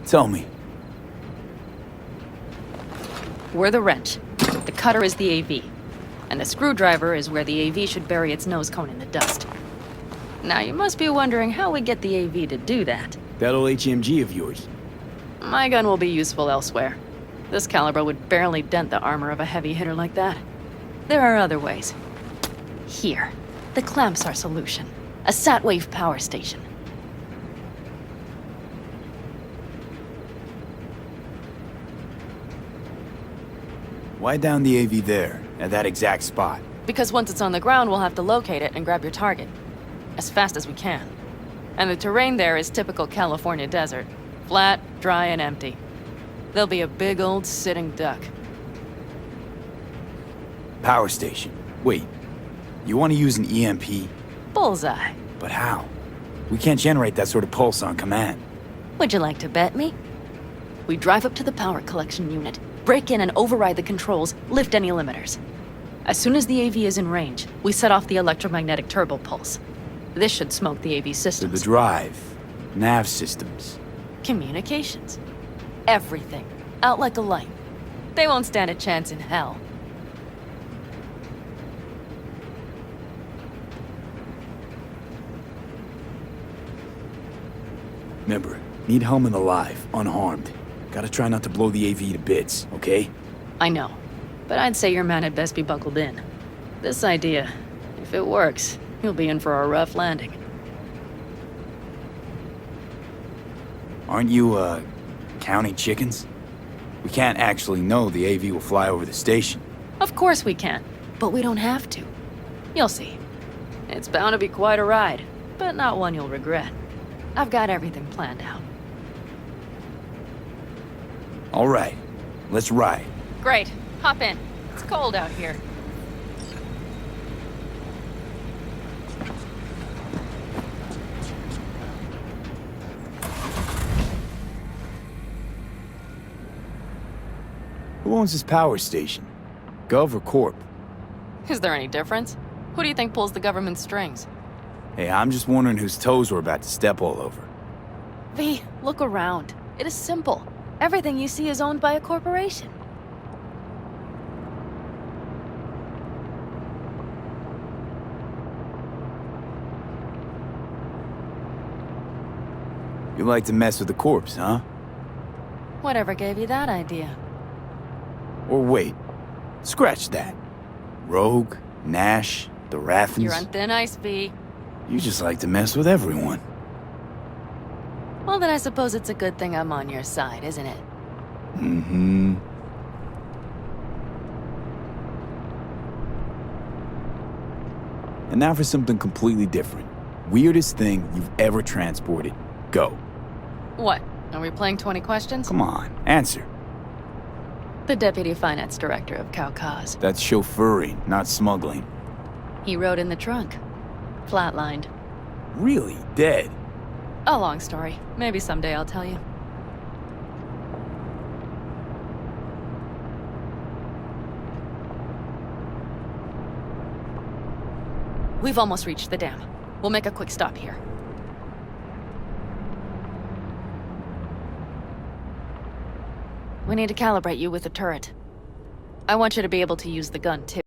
Tell me. We're the wrench. The cutter is the AV. And the screwdriver is where the AV should bury its nose cone in the dust. Now, you must be wondering how we get the AV to do that. That old HMG of yours. My gun will be useful elsewhere. This caliber would barely dent the armor of a heavy hitter like that. There are other ways. Here. The clamps are solution. A sat-wave power station. Why down the AV there, at that exact spot? Because once it's on the ground, we'll have to locate it and grab your target. As fast as we can. And the terrain there is typical California desert. Flat, dry, and empty. There'll be a big old sitting duck. Power station. Wait, you want to use an EMP? Bullseye. But how? We can't generate that sort of pulse on command. Would you like to bet me? We drive up to the power collection unit, break in and override the controls, lift any limiters. As soon as the AV is in range, we set off the electromagnetic turbo pulse. This should smoke the AV To systems. the drive, nav systems. Communications. Everything. Out like a light. They won't stand a chance in hell. Remember, need Hellman alive, unharmed. Gotta try not to blow the AV to bits, okay? I know. But I'd say your man had best be buckled in. This idea, if it works, he'll be in for a rough landing. Aren't you, counting chickens? We can't actually know the AV will fly over the station. Of course we can, but we don't have to. You'll see. It's bound to be quite a ride, but not one you'll regret. I've got everything planned out. All right, let's ride. Great. Hop in. It's cold out here. Who owns this power station? Gov or Corp? Is there any difference? Who do you think pulls the government's strings? Hey, I'm just wondering whose toes we're about to step all over. V, look around. It is simple. Everything you see is owned by a corporation. You like to mess with the corpse, huh? Whatever gave you that idea? Or wait, scratch that. Rogue, Nash, the Rathens. You're on thin ice, V. You just like to mess with everyone. Well, then I suppose it's a good thing I'm on your side, isn't it? Mm-hmm. And now for something completely different. Weirdest thing you've ever transported. Go. What? Are we playing 20 questions? Come on, answer. The Deputy Finance Director of Caucase. That's chauffeuring, not smuggling. He rode in the trunk. Flatlined. Really? Dead? A long story. Maybe someday I'll tell you. We've almost reached the dam. We'll make a quick stop here. We need to calibrate you with the turret. I want you to be able to use the gun, too.